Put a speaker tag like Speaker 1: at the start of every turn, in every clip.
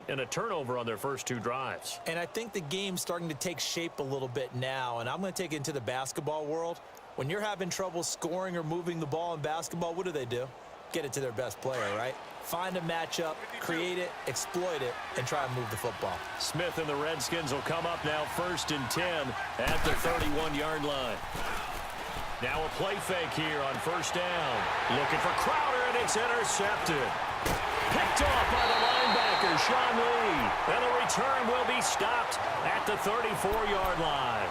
Speaker 1: and a turnover on their first 2 drives.
Speaker 2: And I think the game's starting to take shape a little bit now, and I'm going to take it into the basketball world. When you're having trouble scoring or moving the ball in basketball, what do? Get it to their best player, right? Find a matchup, create it, exploit it, and try and move the football.
Speaker 1: Smith and the Redskins will come up now 1st and 10 at the 31-yard line. Now a play fake here on 1st down. Looking for Crowder, and it's intercepted. Picked off by the linebacker, Sean Lee. And the return will be stopped at the 34-yard line.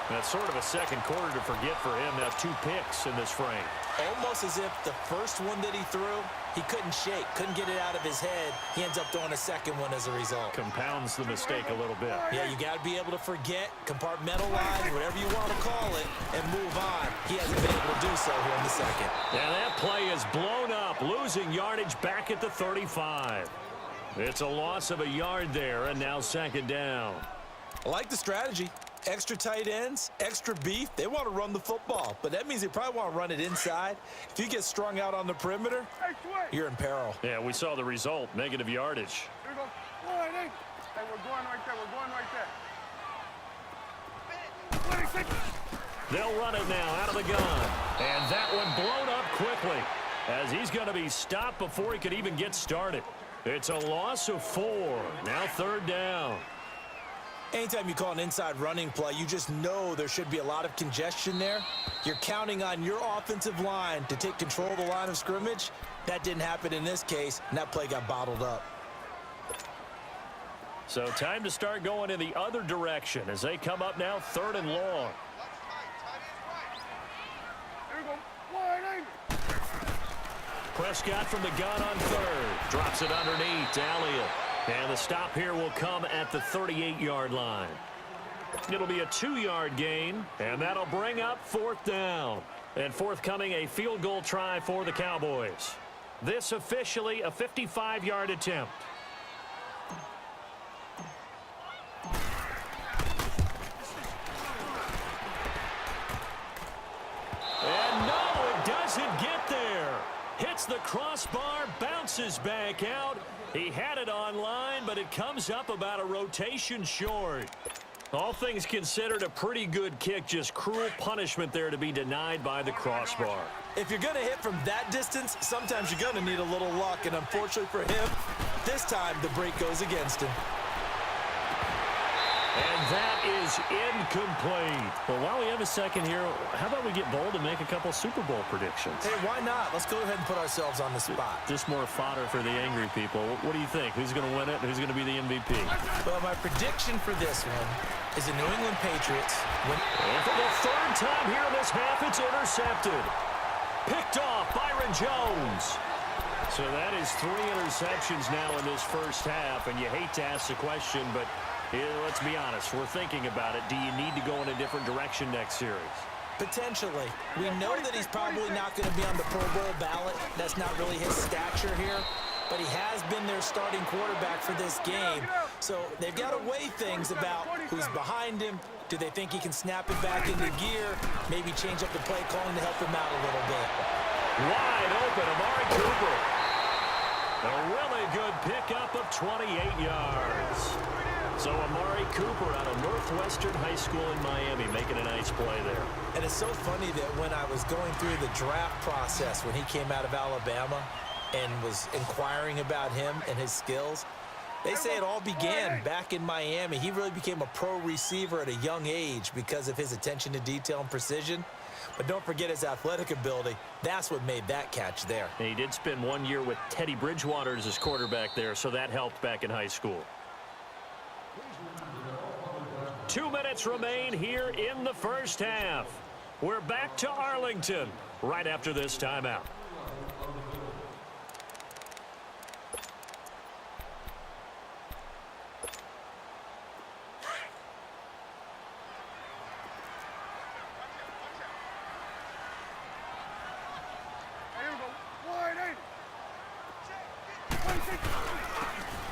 Speaker 1: That's sort of a second quarter to forget for him. Now 2 picks in this frame.
Speaker 2: Almost as if the first one that he threw, he couldn't shake, couldn't get it out of his head. He ends up throwing a second one as a result.
Speaker 1: Compounds the mistake a little bit.
Speaker 2: Yeah, you got to be able to forget, compartmentalize, whatever you want to call it, and move on. He hasn't been able to do so here in the second.
Speaker 1: And that play is blown up, losing yardage back at the 35. It's a loss of a yard there, and now 2nd down.
Speaker 2: I like the strategy. Extra tight ends, extra beef. They want to run the football, but that means they probably want to run it inside. If you get strung out on the perimeter, you're in peril.
Speaker 1: Yeah, we saw the result, negative yardage.
Speaker 3: Here we go. Hey, we're going right there. We're going right there. 26.
Speaker 1: They'll run it now out of the gun. And that one blown up quickly as he's going to be stopped before he could even get started. It's a loss of 4. Now 3rd down.
Speaker 2: Anytime you call an inside running play, you just know there should be a lot of congestion there. You're counting on your offensive line to take control of the line of scrimmage. That didn't happen in this case, and that play got bottled up.
Speaker 1: So time to start going in the other direction as they come up now 3rd and long.
Speaker 3: Here we go. Wide angle.
Speaker 1: Prescott from the gun on 3rd. Drops it underneath to Elliott. And the stop here will come at the 38-yard line. It'll be a 2-yard gain, and that'll bring up 4th down. And forthcoming, a field goal try for the Cowboys. This officially a 55-yard attempt. And no, it doesn't get there. Hits the crossbar, bounces back out. He had it on line, but it comes up about a rotation short. All things considered, a pretty good kick. Just cruel punishment there to be denied by the crossbar.
Speaker 2: If you're going to hit from that distance, sometimes you're going to need a little luck. And unfortunately for him, this time the break goes against him.
Speaker 1: And that is incomplete.
Speaker 4: Well, while we have a second here, how about we get bold and make a couple Super Bowl predictions?
Speaker 2: Hey, why not? Let's go ahead and put ourselves on the spot.
Speaker 4: Just more fodder for the angry people. What do you think? Who's going to win it? Who's going to be the MVP?
Speaker 2: Well, my prediction for this one is the New England Patriots win.
Speaker 1: And for the 3rd time here in this half, it's intercepted. Picked off Byron Jones. So that is 3 interceptions now in this first half, and you hate to ask the question, but let's be honest, we're thinking about it. Do you need to go in a different direction next series?
Speaker 2: Potentially. We know that he's probably not going to be on the Pro Bowl ballot. That's not really his stature here. But he has been their starting quarterback for this game. So they've got to weigh things about who's behind him. Do they think he can snap it back into gear? Maybe change up the play calling to help him out a little bit.
Speaker 1: Wide open, Amari Cooper. A really good pickup of 28 yards. So Amari Cooper out of Northwestern High School in Miami making a nice play there.
Speaker 2: And it's so funny that when I was going through the draft process when he came out of Alabama and was inquiring about him and his skills, they say it all began back in Miami. He really became a pro receiver at a young age because of his attention to detail and precision. But don't forget his athletic ability. That's what made that catch there.
Speaker 1: And he did spend 1 year with Teddy Bridgewater as his quarterback there, so that helped back in high school. 2 minutes remain here in the first half. We're back to Arlington right after this timeout.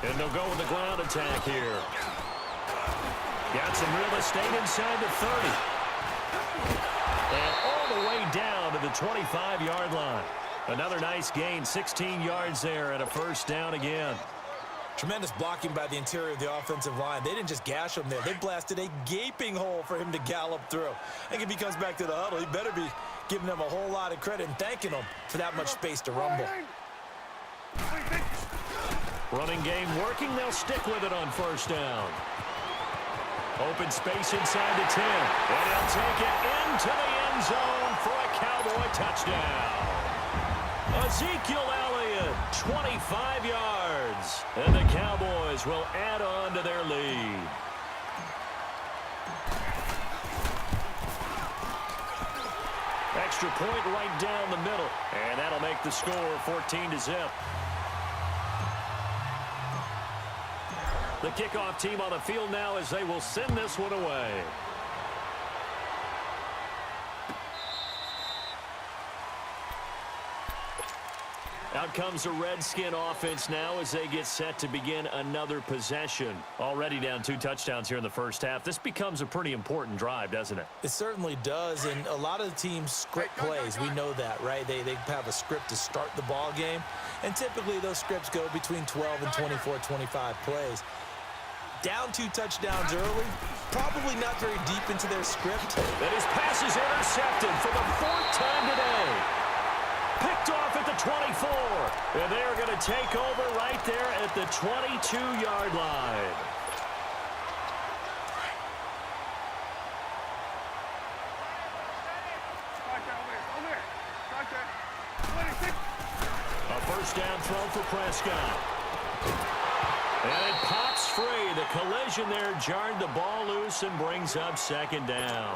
Speaker 1: And they'll go with the ground attack here. Got some real estate inside the 30. And all the way down to the 25-yard line. Another nice gain, 16 yards there and a first down again.
Speaker 2: Tremendous blocking by the interior of the offensive line. They didn't just gash him there. They blasted a gaping hole for him to gallop through. I think if he comes back to the huddle, he better be giving them a whole lot of credit and thanking them for that much space to rumble.
Speaker 1: Running game working. They'll stick with it on first down. Open space inside the 10. And he'll take it into the end zone for a Cowboy touchdown. Ezekiel Elliott, 25 yards. And the Cowboys will add on to their lead. Extra point right down the middle. And that'll make the score 14-0. The kickoff team on the field now as they will send this one away. Out comes the Redskin offense now as they get set to begin another possession. Already down 2 touchdowns here in the first half. This becomes a pretty important drive, doesn't it?
Speaker 2: It certainly does, and a lot of the teams script plays. We know that, right? They have a script to start the ball game, and typically those scripts go between 12 and 24, 25 plays. Down 2 touchdowns early, probably not very deep into their script.
Speaker 1: And his pass is intercepted for the 4th time today. Picked off at the 24. And they're going to take over right there at the 22-yard line. A first down throw for Prescott. And it pops free. The collision there jarred the ball loose and brings up 2nd down.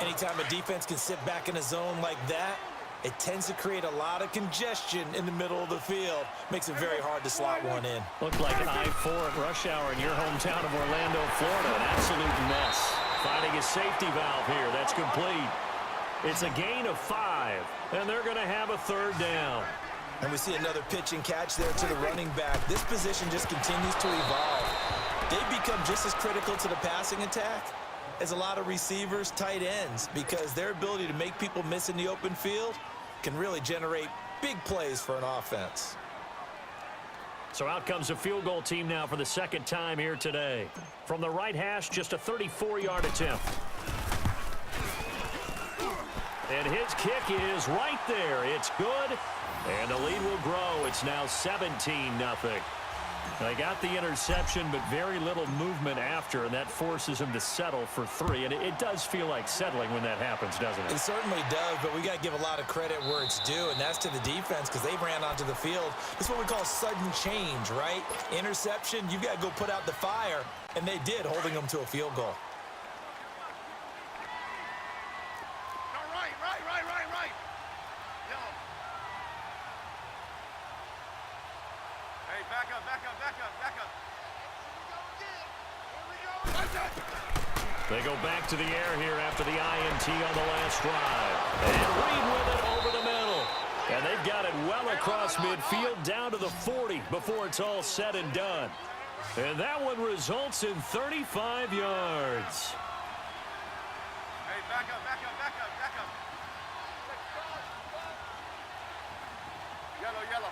Speaker 2: Anytime a defense can sit back in a zone like that, it tends to create a lot of congestion in the middle of the field. Makes it very hard to slot one in.
Speaker 1: Looked like an I-4 at rush hour in your hometown of Orlando, Florida. An absolute mess. Finding a safety valve here. That's complete. It's a gain of 5, and they're going to have a 3rd down.
Speaker 2: And we see another pitch and catch there to the running back. This position just continues to evolve. They've become just as critical to the passing attack as a lot of receivers, tight ends, because their ability to make people miss in the open field can really generate big plays for an offense.
Speaker 1: So out comes a field goal team now for the 2nd time here today. From the right hash, just a 34-yard attempt. And his kick is right there. It's good. And the lead will grow. It's now 17-0. They got the interception, but very little movement after, and that forces him to settle for 3. And it does feel like settling when that happens, doesn't it?
Speaker 2: It certainly does, but we got to give a lot of credit where it's due, and that's to the defense because they ran onto the field. It's what we call sudden change, right? Interception, you've got to go put out the fire, and they did, holding them to a field goal.
Speaker 1: They go back to the air here after the INT on the last drive. And Reed with it over the middle. And they've got it well across midfield down to the 40 before it's all said and done. And that one results in 35 yards.
Speaker 3: Hey, back up. Yellow.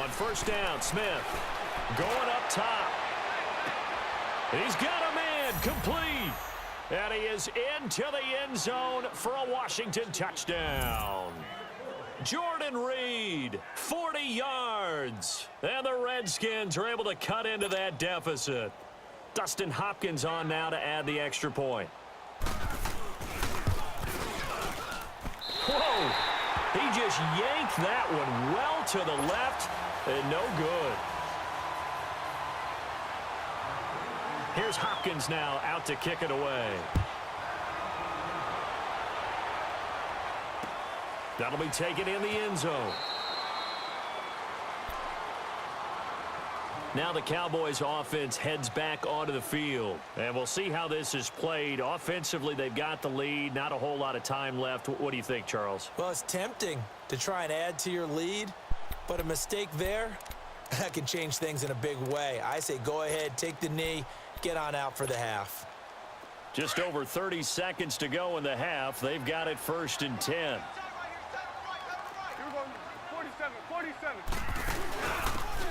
Speaker 1: On first down, Smith going up top. He's got a man complete. And he is into the end zone for a Washington touchdown. Jordan Reed, 40 yards. And the Redskins are able to cut into that deficit. Dustin Hopkins on now to add the extra point. Whoa! He just yanked that one well to the left and no good. Here's Hopkins now out to kick it away. That'll be taken in the end zone. Now the Cowboys offense heads back onto the field. And we'll see how this is played. Offensively, they've got the lead. Not a whole lot of time left. What do you think, Charles?
Speaker 2: Well, it's tempting to try and add to your lead, but a mistake there, that can change things in a big way. I say go ahead, take the knee, get on out for the half.
Speaker 1: Just over 30 seconds to go in the half. They've got it 1st and 10.
Speaker 3: Here we go. 47. 47.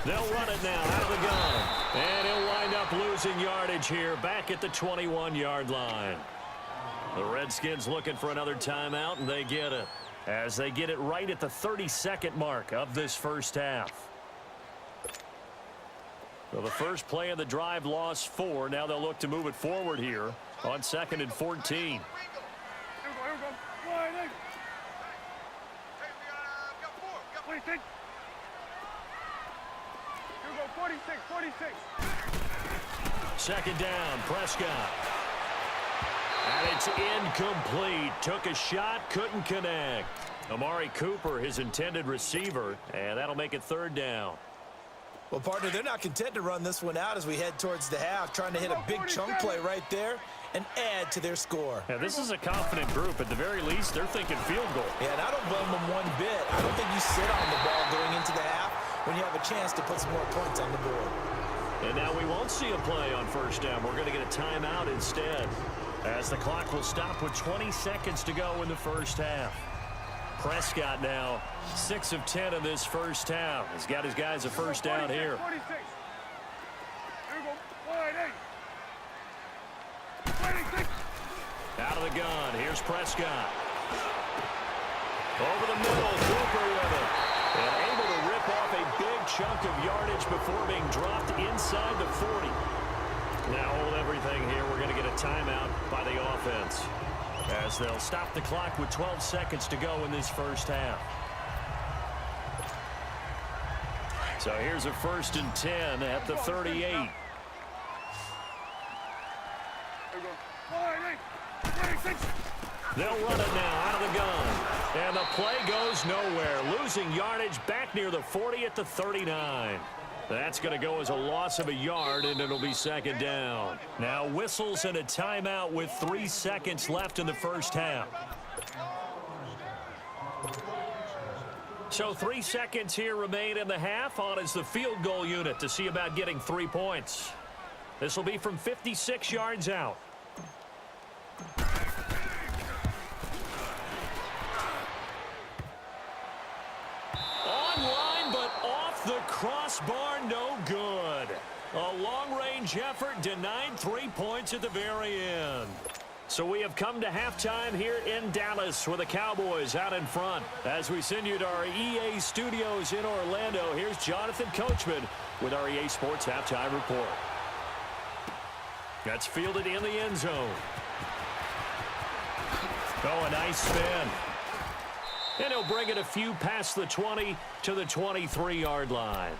Speaker 1: They'll run it now out of the gun. And he'll wind up losing yardage here back at the 21-yard line. The Redskins looking for another timeout, and they get it. As they get it right at the 32nd mark of this first half. So the first play of the drive lost 4. Now they'll look to move it forward here on 2nd and 14.
Speaker 3: Here we go. Wide eight. Hey, we got 4. We got 46. Here we go, 46.
Speaker 1: Second down, Prescott. And it's incomplete. Took a shot, couldn't connect. Amari Cooper, his intended receiver, and that'll make it 3rd down.
Speaker 2: Well, partner, they're not content to run this one out as we head towards the half, trying to hit a big chunk play right there and add to their score.
Speaker 1: Yeah, this is a confident group. At the very least, they're thinking field goal.
Speaker 2: Yeah, and I don't blame them one bit. I don't think you sit on the ball going into the half when you have a chance to put some more points on the board.
Speaker 1: And now we won't see a play on 1st down. We're going to get a timeout instead, as the clock will stop with 20 seconds to go in the first half. Prescott now 6 of 10 in this first half. He's got his guys a first down here.
Speaker 3: 46. Here we go. Wide eight. 26.
Speaker 1: Out of the gun. Here's Prescott. Over the middle. Cooper with it. And able to rip off a big chunk of yardage before being dropped inside the 40. Now hold everything here. We're going to get a timeout by the offense, as they'll stop the clock with 12 seconds to go in this first half. So here's a 1st and 10 at the 38.
Speaker 3: Here we go. Wide eight. 26.
Speaker 1: They'll run it now out of the gun. And the play goes nowhere. Losing yardage back near the 40 at the 39. That's going to go as a loss of a yard, and it'll be 2nd down. Now whistles and a timeout with 3 seconds left in the first half. So 3 seconds here remain in the half. On is the field goal unit to see about getting 3 points. This will be from 56 yards out. Online, but off the crossbar, no good. A long-range effort denied 3 points at the very end. So we have come to halftime here in Dallas with the Cowboys out in front. As we send you to our EA studios in Orlando, here's Jonathan Coachman with our EA Sports Halftime Report. That's fielded in the end zone. Oh, a nice spin. And he'll bring it a few past the 20 to the 23-yard line.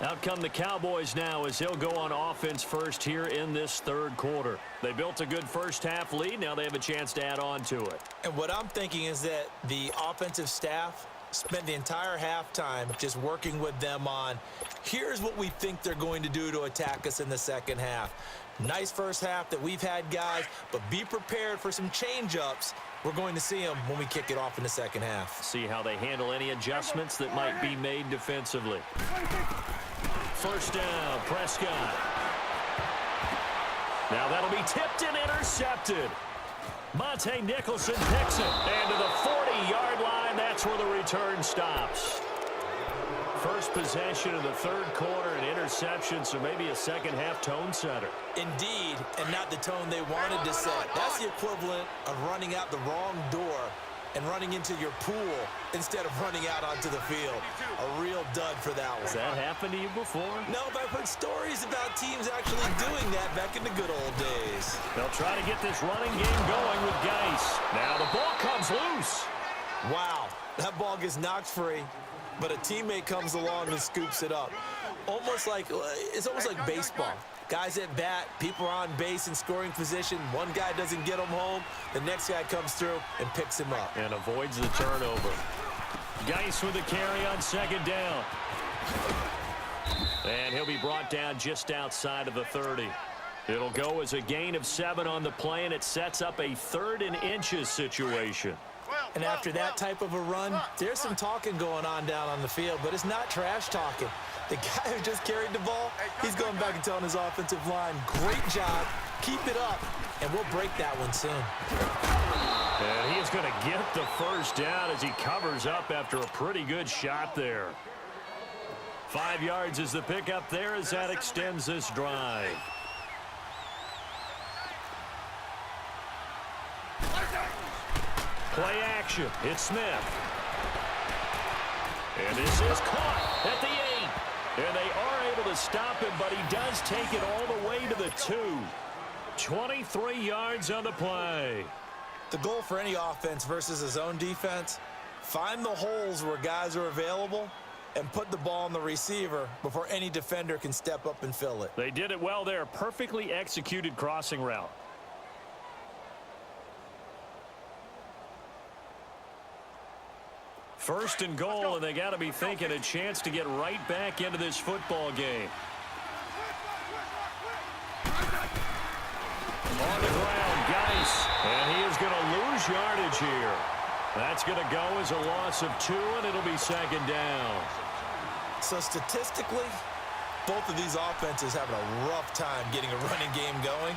Speaker 1: Out come the Cowboys now as they'll go on offense first here in this 3rd quarter. They built a good first half lead. Now they have a chance to add on to it.
Speaker 2: And what I'm thinking is that the offensive staff spent the entire halftime just working with them on, here's what we think they're going to do to attack us in the 2nd half. Nice first half that we've had, guys, but be prepared for some change-ups. We're going to see them when we kick it off in the 2nd half.
Speaker 1: See how they handle any adjustments that might be made defensively. 1st down, Prescott. Now that'll be tipped and intercepted. Monte Nicholson picks it. And to the 40-yard line, that's where the return stops. First possession of the 3rd quarter, an interception, so maybe a 2nd half tone setter.
Speaker 2: Indeed, and not the tone they wanted to set. That's the equivalent of running out the wrong door and running into your pool instead of running out onto the field. A real dud for that one.
Speaker 1: Has that happened to you before?
Speaker 2: No, but I've heard stories about teams actually doing that back in the good old days.
Speaker 1: They'll try to get this running game going with Geis. Now the ball comes loose.
Speaker 2: Wow, that ball gets knocked free, but a teammate comes along and scoops it up. It's almost like baseball. Guys at bat, people are on base in scoring position. One guy doesn't get him home. The next guy comes through and picks him up.
Speaker 1: And avoids the turnover. Geis with the carry on 2nd down. And he'll be brought down just outside of the 30. It'll go as a gain of 7 on the play, and it sets up a 3rd and inches situation.
Speaker 2: And after that type of a run, there's some talking going on down on the field, but it's not trash talking. The guy who just carried the ball, he's going back and telling his offensive line, great job, keep it up, and we'll break that one soon.
Speaker 1: And he is going to get the first down as he covers up after a pretty good shot there. 5 yards is the pickup there as that extends this drive. Play action. It's Smith. And this is caught at the 8. And they are able to stop him, but he does take it all the way to the 2. 23 yards on the play.
Speaker 2: The goal for any offense versus his own defense, find the holes where guys are available and put the ball on the receiver before any defender can step up and fill it.
Speaker 1: They did it well there. Perfectly executed crossing route. First and goal, and they got to be thinking a chance to get right back into this football game. On the ground, Geis, and he is going to lose yardage here. That's going to go as a loss of 2, and it'll be second down.
Speaker 2: So statistically, both of these offenses having a rough time getting a running game going.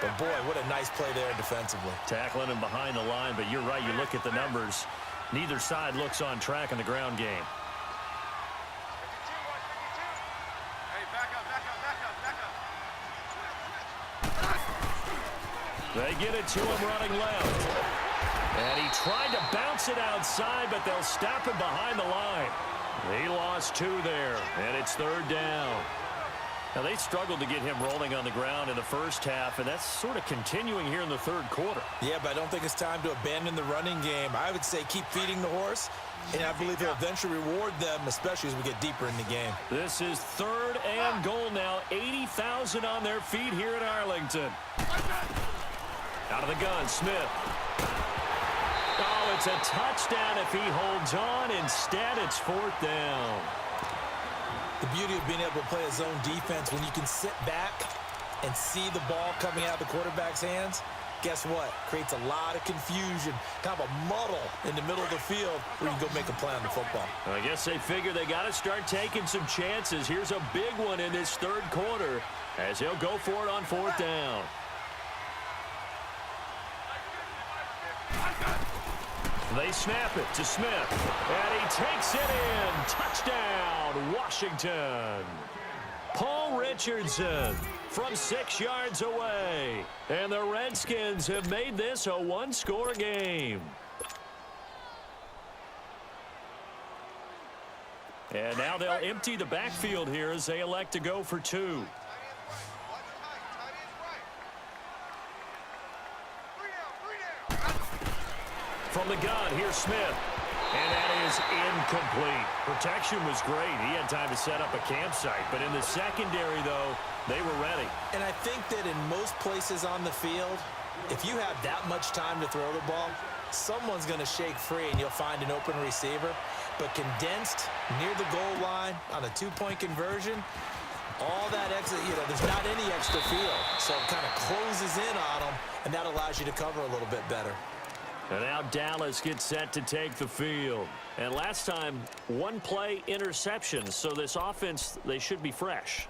Speaker 2: But boy, what a nice play there defensively.
Speaker 1: Tackling him behind the line, but you're right, you look at the numbers. Neither side looks on track in the ground game.
Speaker 3: Hey, back up.
Speaker 1: They get it to him running left. And he tried to bounce it outside, but they'll stop him behind the line. He lost 2 there, and it's third down. Now, they struggled to get him rolling on the ground in the first half, and that's sort of continuing here in the third quarter.
Speaker 2: Yeah, but I don't think it's time to abandon the running game. I would say keep feeding the horse, and I believe he'll eventually reward them, especially as we get deeper in the game.
Speaker 1: This is third and goal now. 80,000 on their feet here in Arlington. Out of the gun, Smith. Oh, it's a touchdown if he holds on. Instead, it's fourth down.
Speaker 2: The beauty of being able to play a zone defense, when you can sit back and see the ball coming out of the quarterback's hands, guess what? Creates a lot of confusion, kind of a muddle in the middle of the field where you can go make a play on the football.
Speaker 1: I guess they figure they got to start taking some chances. Here's a big one in this third quarter as he'll go for it on fourth down. They snap it to Smith, and he takes it in. Touchdown, Washington. Paul Richardson from 6 yards away. And the Redskins have made this a one-score game. And now they'll empty the backfield here as they elect to go for 2. From the gun, here's Smith. And that is incomplete. Protection was great. He had time to set up a campsite. But in the secondary, though, they were ready.
Speaker 2: And I think that in most places on the field, if you have that much time to throw the ball, someone's going to shake free and you'll find an open receiver. But condensed near the goal line on a 2-point conversion, all that extra, there's not any extra field. So it kind of closes in on them, and that allows you to cover a little bit better.
Speaker 1: And now Dallas gets set to take the field. And last time, 1-play interceptions. So this offense, they should be fresh.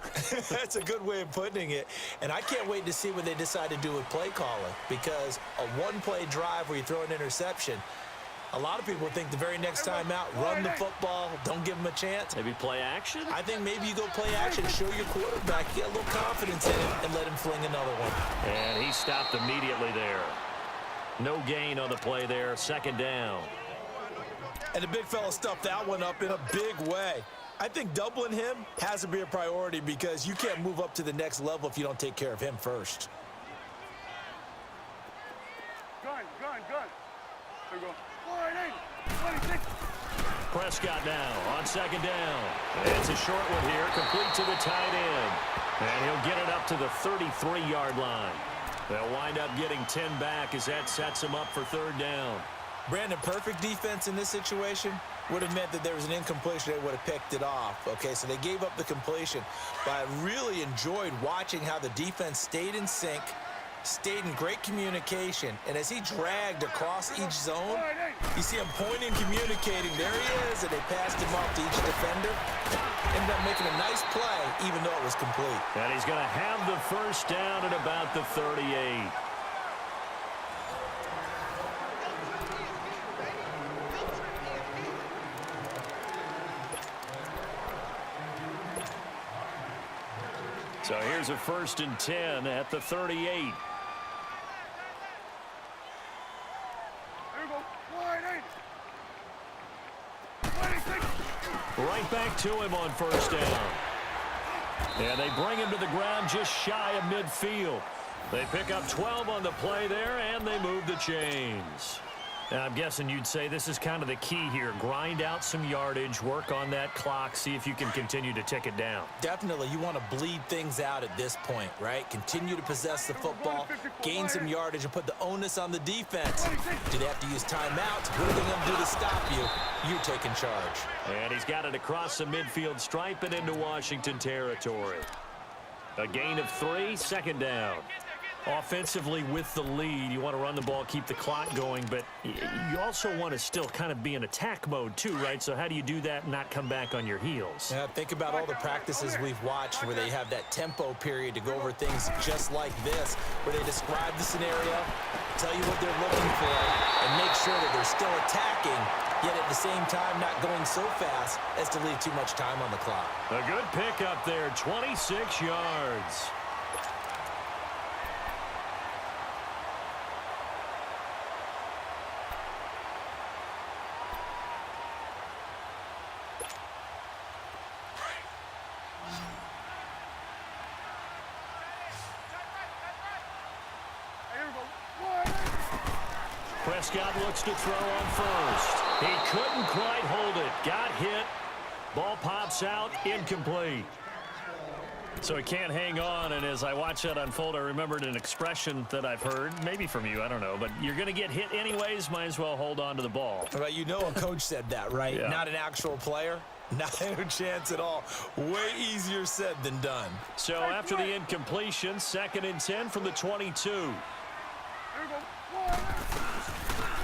Speaker 2: That's a good way of putting it. And I can't wait to see what they decide to do with play calling. Because a 1-play drive where you throw an interception, a lot of people think the very next time out, run the football, don't give them a chance.
Speaker 1: Maybe play action?
Speaker 2: I think maybe you go play action, show your quarterback, get a little confidence in him, and let him fling another one.
Speaker 1: And he stopped immediately there. No gain on the play there, second down.
Speaker 2: And the big fella stuffed that one up in a big way. I think doubling him has to be a priority because you can't move up to the next level if you don't take care of him first.
Speaker 3: Gun. There we go. 26.
Speaker 1: Prescott now on second down. It's a short one here, complete to the tight end. And he'll get it up to the 33-yard line. They'll wind up getting 10 back as that sets him up for third down.
Speaker 2: Brandon, perfect defense in this situation would have meant that there was an incompletion. They would have picked it off. Okay, so they gave up the completion. But I really enjoyed watching how the defense stayed in sync, stayed in great communication. And as he dragged across each zone, you see him pointing, communicating. There he is, and they passed him off to each defender. Ended up making a nice play, even though it was complete.
Speaker 1: And he's going to have the first down at about the 38. So here's a 1st and 10 at the 38.
Speaker 3: Here we go. Wide eight.
Speaker 1: Right back to him on 1st down. And they bring him to the ground just shy of midfield. They pick up 12 on the play there, and they move the chains. Now, I'm guessing you'd say this is kind of the key here. Grind out some yardage, work on that clock, see if you can continue to tick it down.
Speaker 2: Definitely, you want to bleed things out at this point, right? Continue to possess the football, gain some yardage, and put the onus on the defense. Do they have to use timeouts? What are they going to do to stop you? You're taking charge.
Speaker 1: And he's got it across the midfield stripe and into Washington territory. A gain of 3, 2nd down. Offensively with the lead, you want to run the ball, keep the clock going, but you also want to still kind of be in attack mode too, right? So how do you do that and not come back on your heels?
Speaker 2: Yeah, think about all the practices we've watched where they have that tempo period to go over things just like this, where they describe the scenario, tell you what they're looking for, and make sure that they're still attacking, yet at the same time not going so fast as to leave too much time on the clock.
Speaker 1: A good pickup there, 26 yards. Prescott looks to throw on 1st. He couldn't quite hold it. Got hit. Ball pops out. Incomplete. So he can't hang on, and as I watch that unfold, I remembered an expression that I've heard, maybe from you, I don't know, but you're going to get hit anyways, might as well hold on to the ball.
Speaker 2: But you know a coach said that, right?
Speaker 1: Yeah. Not
Speaker 2: an actual player. Not a chance at all. Way easier said than done.
Speaker 1: So after the incompletion, 2nd and 10 from the 22.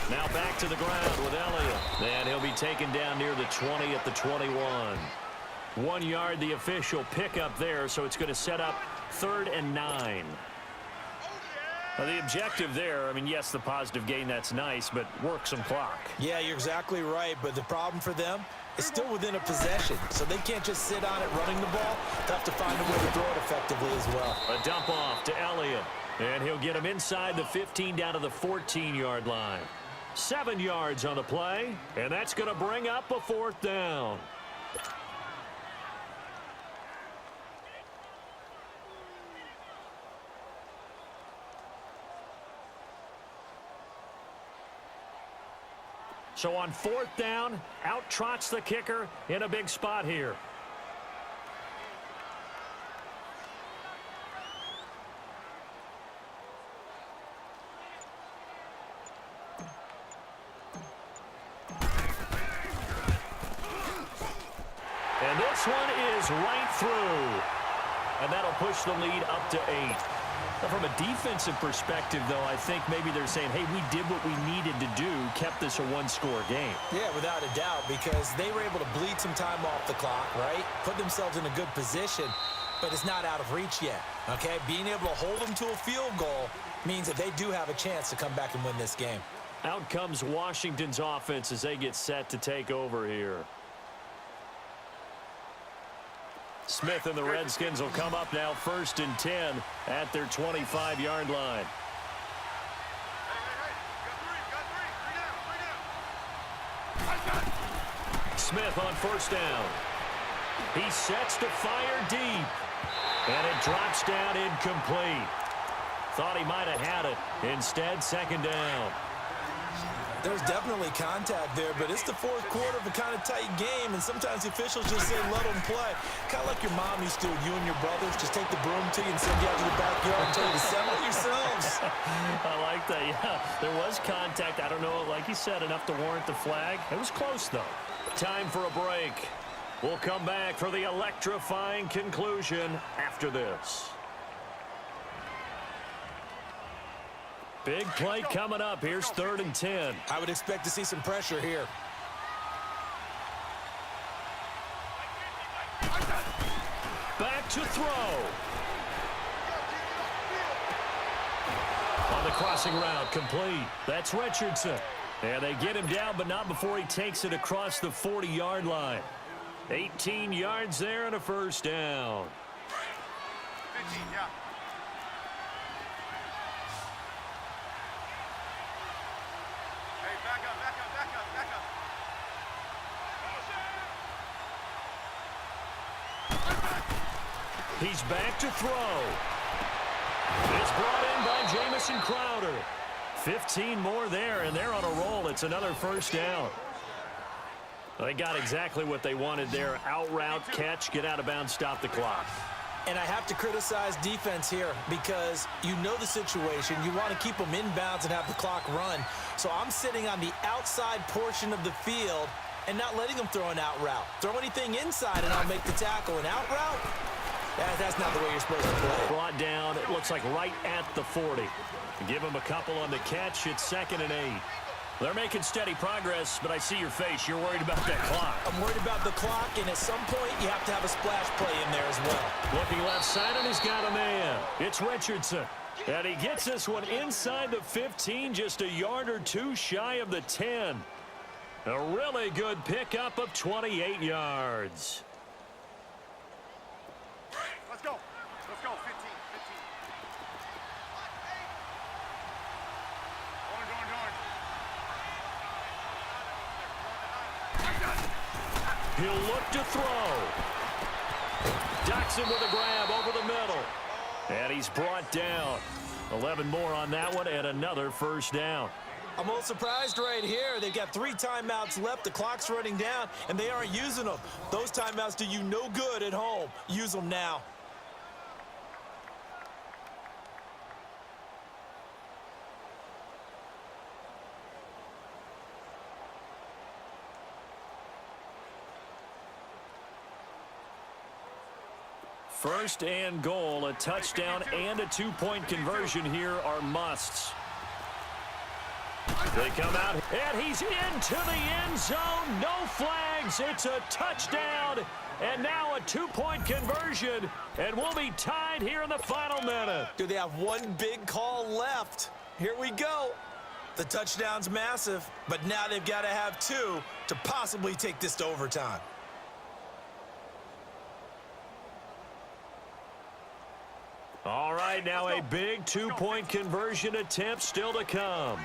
Speaker 1: Now back to the ground with Elliott. And he'll be taken down near the 20 at the 21. 1 yard, the official pickup there, so it's going to set up 3rd and 9. Now the objective there, I mean, yes, the positive gain, that's nice, but work some clock.
Speaker 2: Yeah, you're exactly right, but the problem for them is still within a possession, so they can't just sit on it running the ball. They have to find a way to throw it effectively as well.
Speaker 1: A dump off to Elliott, and he'll get him inside the 15 down to the 14-yard line. 7 yards on the play, and that's going to bring up a 4th down. So on 4th down, out trots the kicker in a big spot here. And this one is right through. And that'll push the lead up to 8. Now, from a defensive perspective, though, I think maybe they're saying, hey, we did what we needed to do, kept this a one-score game.
Speaker 2: Yeah, without a doubt, because they were able to bleed some time off the clock, right? Put themselves in a good position, but it's not out of reach yet, okay? Being able to hold them to a field goal means that they do have a chance to come back and win this game.
Speaker 1: Out comes Washington's offense as they get set to take over here. Smith and the Redskins will come up now 1st and 10 at their 25-yard line. Smith on 1st down. He sets to fire deep. And it drops down incomplete. Thought he might have had it. Instead, 2nd down.
Speaker 2: There's definitely contact there, but it's the 4th quarter of a kind of tight game, and sometimes the officials just say, let them play. Kind of like your mom used to, you and your brothers, just take the broom to you and send you out to the backyard and tell you to settle yourselves.
Speaker 1: I like that, yeah. There was contact. I don't know, like you said, enough to warrant the flag. It was close, though. Time for a break. We'll come back for the electrifying conclusion after this. Big play coming up. Here's 3rd and 10.
Speaker 2: I would expect to see some pressure here.
Speaker 1: Back to throw. On the crossing route, complete. That's Richardson. And they get him down, but not before he takes it across the 40-yard line. 18 yards there and a 1st down.
Speaker 3: 15, yeah. Hey, back up, back up, back up, back up.
Speaker 1: He's back to throw. It's brought in by Jamison Crowder. 15 more there, and they're on a roll. It's another first down. They got exactly what they wanted there. Out route, catch, get out of bounds, stop the clock.
Speaker 2: And I have to criticize defense here because you know the situation. You want to keep them inbounds and have the clock run. So I'm sitting on the outside portion of the field and not letting them throw an out route. Throw anything inside and I'll make the tackle. An out route? That's not the way you're supposed to play.
Speaker 1: Brought down, it looks like right at the 40. Give him a couple on the catch. It's 2nd and 8. They're making steady progress, but I see your face. You're worried about that clock.
Speaker 2: I'm worried about the clock, and at some point, you have to have a splash play in there as well.
Speaker 1: Looking left side, and he's got a man. It's Richardson. And he gets this one inside the 15, just a yard or two shy of the 10. A really good pickup of 28 yards.
Speaker 3: Let's go. Let's go. 15, 15.
Speaker 1: He'll look to throw. Ducks him with a grab over the middle. And he's brought down. 11 more on that one and another first down.
Speaker 2: I'm a little surprised right here. They've got 3 timeouts left. The clock's running down, and they aren't using them. Those timeouts do you no good at home. Use them now.
Speaker 1: First and goal, a touchdown and a 2-point conversion here are musts. They come out, and he's into the end zone. No flags. It's a touchdown, and now a 2-point conversion, and we'll be tied here in the final minute.
Speaker 2: Do they have one big call left? Here we go. The touchdown's massive, but now they've got to have 2 to possibly take this to overtime.
Speaker 1: All right, now a big 2-point conversion attempt still to come.
Speaker 3: Watch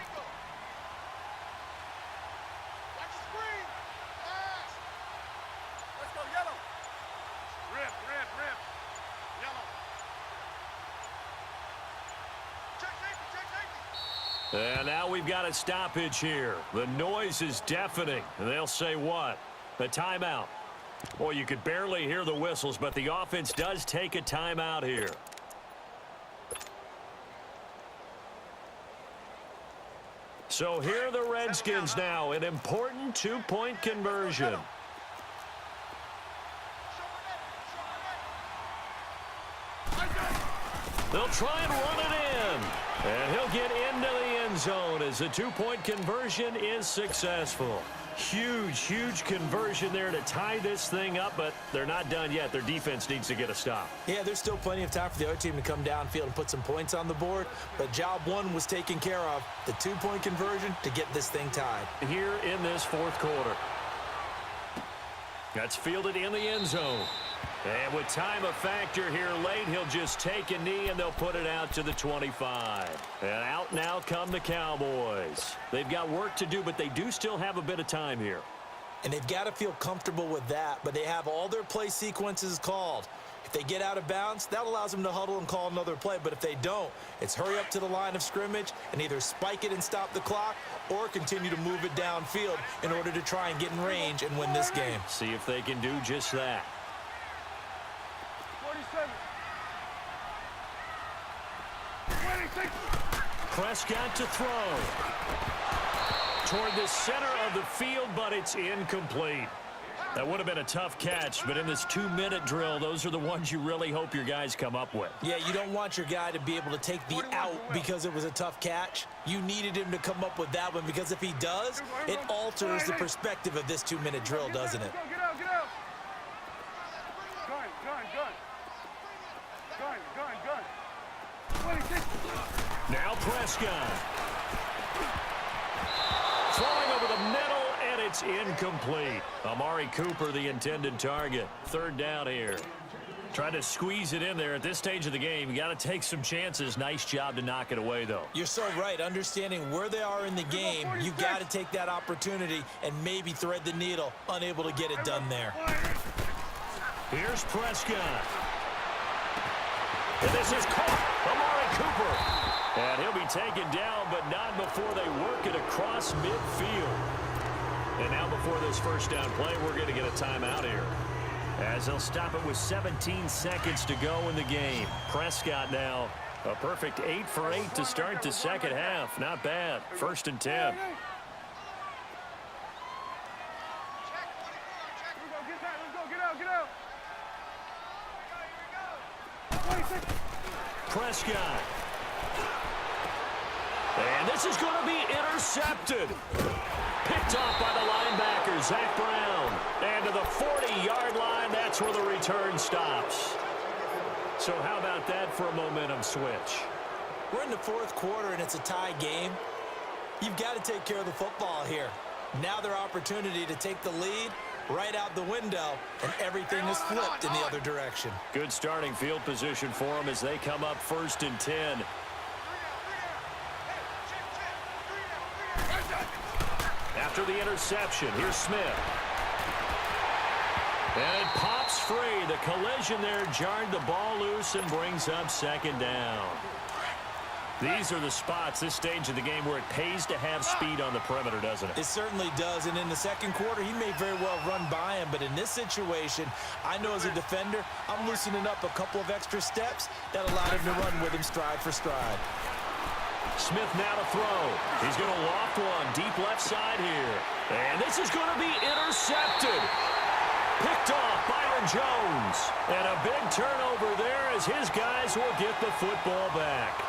Speaker 3: the screen. Pass. Let's go, yellow. Rip, rip, rip. Yellow. Check safety, check safety.
Speaker 1: And now we've got a stoppage here. The noise is deafening. And they'll say what? A timeout. Well, you could barely hear the whistles, but the offense does take a timeout here. So here are the Redskins now, an important 2-point conversion. They'll try and run it in. And he'll get into the end zone as the 2-point conversion is successful. Huge, huge conversion there to tie this thing up, but they're not done yet. Their defense needs to get a stop.
Speaker 2: Yeah, there's still plenty of time for the other team to come downfield and put some points on the board, but job 1 was taken care of. The 2-point conversion to get this thing tied.
Speaker 1: Here in this 4th quarter. That's fielded in the end zone. And with time a factor here late, he'll just take a knee and they'll put it out to the 25. And out now come the Cowboys. They've got work to do, but they do still have a bit of time here.
Speaker 2: And they've got to feel comfortable with that, but they have all their play sequences called. If they get out of bounds, that allows them to huddle and call another play. But if they don't, it's hurry up to the line of scrimmage and either spike it and stop the clock or continue to move it downfield in order to try and get in range and win this game.
Speaker 1: See if they can do just that.
Speaker 3: 47. 26.
Speaker 1: Prescott to throw. Toward the center of the field, but it's incomplete. That would have been a tough catch, but in this 2-minute drill, those are the ones you really hope your guys come up with.
Speaker 2: Yeah, you don't want your guy to be able to take the out because it was a tough catch. You needed him to come up with that one because if he does, it alters the perspective of this 2-minute drill, doesn't it?
Speaker 3: Get out, get out. Gun, gun, gun. Gun, gun, gun. 26.
Speaker 1: Now Prescott. Throwing over the middle, and it's incomplete. Amari Cooper, the intended target. 3rd down here. Trying to squeeze it in there at this stage of the game. You got to take some chances. Nice job to knock it away, though.
Speaker 2: You're so right. Understanding where they are in the game, you got to take that opportunity and maybe thread the needle. Unable to get it done there.
Speaker 1: Here's Prescott. And this is caught. Amari Cooper. And he'll be taken down, but not before they work it across midfield. And now before this first down play, we're going to get a timeout here, as they'll stop it with 17 seconds to go in the game. Prescott now a perfect 8 for 8 to start the second half. Not bad. 1st and 10. Prescott. And this is going to be intercepted. Picked off by the linebacker, Zach Brown. And to the 40-yard line, that's where the return stops. So how about that for a momentum switch?
Speaker 2: We're in the 4th quarter, and it's a tie game. You've got to take care of the football here. Now their opportunity to take the lead right out the window, and everything is flipped in the other direction.
Speaker 1: Good starting field position for them as they come up 1st and 10. After the interception, here's Smith. And it pops free. The collision there jarred the ball loose and brings up 2nd down. These are the spots, this stage of the game, where it pays to have speed on the perimeter, doesn't it?
Speaker 2: It certainly does, and in the 2nd quarter, he may very well run by him, but in this situation, I know as a defender, I'm loosening up a couple of extra steps that allowed him to run with him stride for stride.
Speaker 1: Smith now to throw. He's going to loft one deep left side here. And this is going to be intercepted. Picked off Byron Jones. And a big turnover there as his guys will get the football back.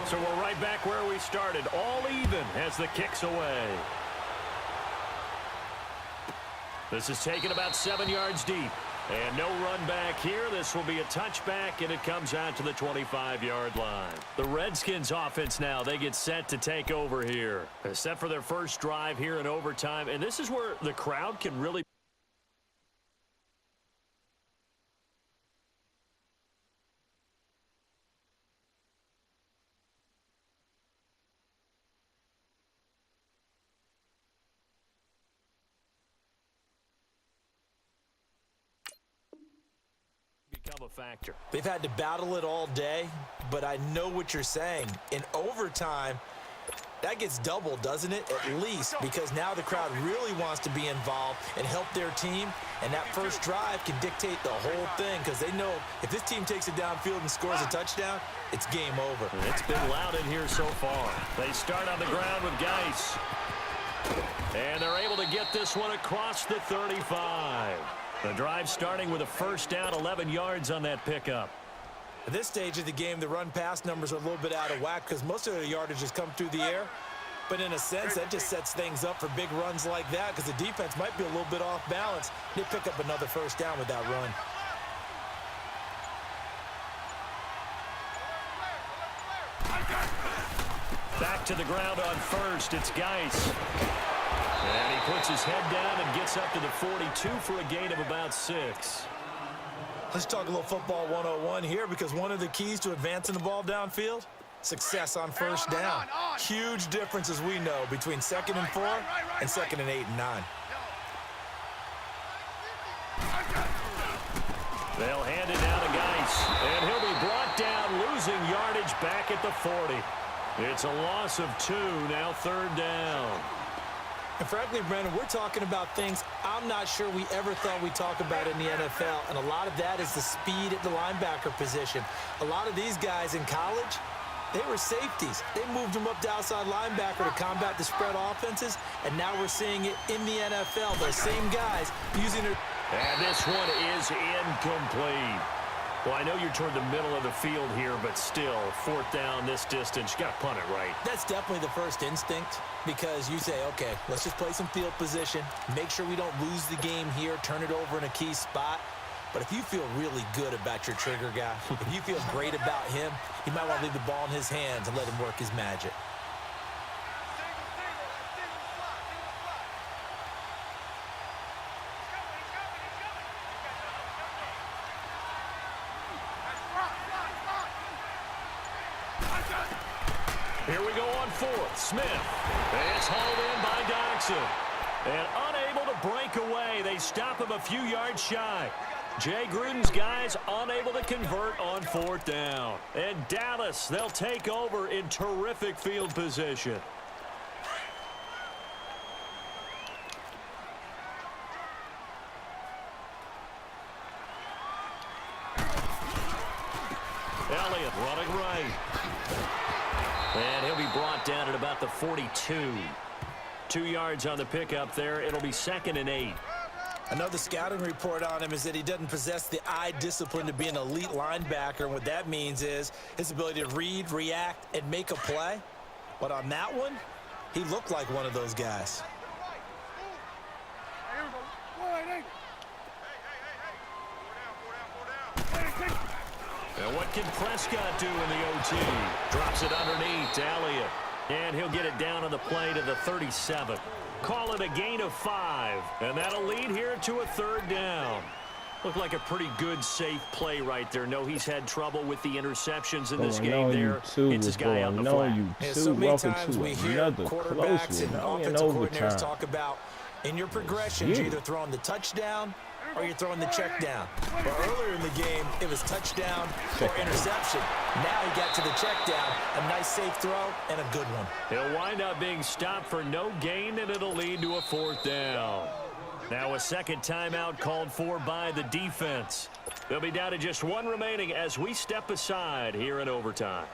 Speaker 1: So we're right back where we started, all even as the kick's away. This is taken about 7 yards deep. And no run back here. This will be a touchback, and it comes out to the 25-yard line. The Redskins offense now, they get set to take over here. Set for their first drive here in overtime. And this is where the crowd can really become a factor.
Speaker 2: They've had to battle it all day, but I know what you're saying. In overtime, that gets doubled, doesn't it? At least, because now the crowd really wants to be involved and help their team, and that first drive can dictate the whole thing, because they know if this team takes it downfield and scores a touchdown, it's game over.
Speaker 1: It's been loud in here so far. They start on the ground with Geis. And they're able to get this one across the 35. The drive starting with a first down, 11 yards on that pickup.
Speaker 2: At this stage of the game, the run-pass numbers are a little bit out of whack because most of the yardage has come through the air. But in a sense, that just sets things up for big runs like that because the defense might be a little bit off balance. They pick up another first down with that run.
Speaker 1: Back to the ground on first. It's Geis. And he puts his head down and gets up to the 42 for a gain of about 6.
Speaker 2: Let's talk a little football 101 here because one of the keys to advancing the ball downfield, success on first down. Huge difference, as we know, between 2nd and 4 and 2nd and 8 and 9.
Speaker 1: They'll hand it down to Geis. And he'll be brought down, losing yardage back at the 40. It's a loss of 2, now 3rd down.
Speaker 2: And frankly, Brendan, we're talking about things I'm not sure we ever thought we'd talk about in the NFL, and a lot of that is the speed at the linebacker position. A lot of these guys in college, they were safeties. They moved them up to outside linebacker to combat the spread offenses, and now we're seeing it in the NFL. Those same guys using their...
Speaker 1: And this one is incomplete. Well, I know you're toward the middle of the field here, but still, 4th down this distance, you got to punt it right.
Speaker 2: That's definitely the first instinct because you say, okay, let's just play some field position, make sure we don't lose the game here, turn it over in a key spot. But if you feel really good about your trigger guy, if you feel great about him, you might want to leave the ball in his hands and let him work his magic.
Speaker 1: Here we go on fourth. Smith. It's hauled in by Doxson. And unable to break away. They stop him a few yards shy. Jay Gruden's guys unable to convert on fourth down. And Dallas, they'll take over in terrific field position. Elliott running right. And he'll be brought down at about the 42. 2 yards on the pickup there. It'll be 2nd and 8.
Speaker 2: Another scouting report on him is that he doesn't possess the eye discipline to be an elite linebacker. And what that means is his ability to read, react, and make a play. But on that one, he looked like one of those guys.
Speaker 1: And what can Prescott do in the OT? Drops it underneath to Elliott. And he'll get it down on the play to the 37. Call it a gain of 5. And that'll lead here to a 3rd down. Looked like a pretty good, safe play right there. No, he's had trouble with the interceptions in this game there. It's his guy on the flat.
Speaker 2: So many times we hear quarterbacks and offensive coordinators talk about in your progressions, you're either throwing the touchdown or you're throwing the check down. Well, earlier in the game, it was touchdown or interception. Now he got to the check down. A nice safe throw and a good one.
Speaker 1: He'll wind up being stopped for no gain, and it'll lead to a 4th down. Now a second timeout called for by the defense. They'll be down to just 1 remaining as we step aside here in overtime.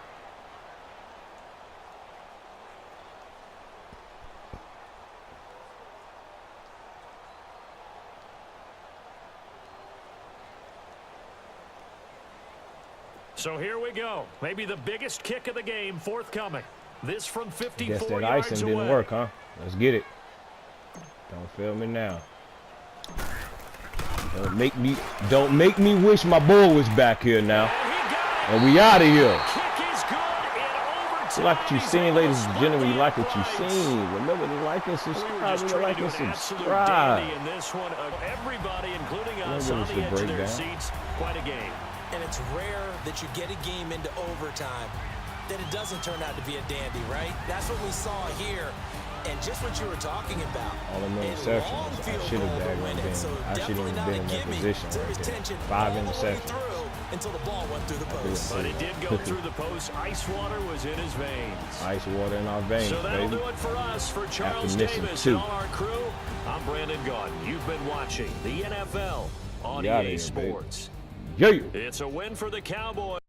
Speaker 1: So here we go. Maybe the biggest kick of the game forthcoming. This from 54
Speaker 5: Guess that
Speaker 1: yards
Speaker 5: icing
Speaker 1: away.
Speaker 5: didn't work, huh? Let's get it. Don't fail me now. Don't make me wish my boy was back here now. And we out of here.
Speaker 1: Kick is good in
Speaker 5: You like what you seen, ladies and gentlemen. You like what you seen. Remember to like and subscribe. Like and subscribe.
Speaker 1: In this one, everybody, including us, on the edge of their seats. Quite a game.
Speaker 2: And it's rare that you get a game into overtime that it doesn't turn out to be a dandy, right? That's what we saw here. And just what you were talking about.
Speaker 5: All the interceptions. I should have been in that position right there. 5 interceptions.
Speaker 2: Until the ball went through the post.
Speaker 1: But it did go through the post. Ice water was in his veins.
Speaker 5: Ice water in our veins,
Speaker 1: so that'll
Speaker 5: baby.
Speaker 1: do it for us. For Charles Davis and all our crew, I'm Brandon Gaudin. You've been watching the NFL on EA Sports.
Speaker 5: Yeah.
Speaker 1: It's a win for the Cowboys.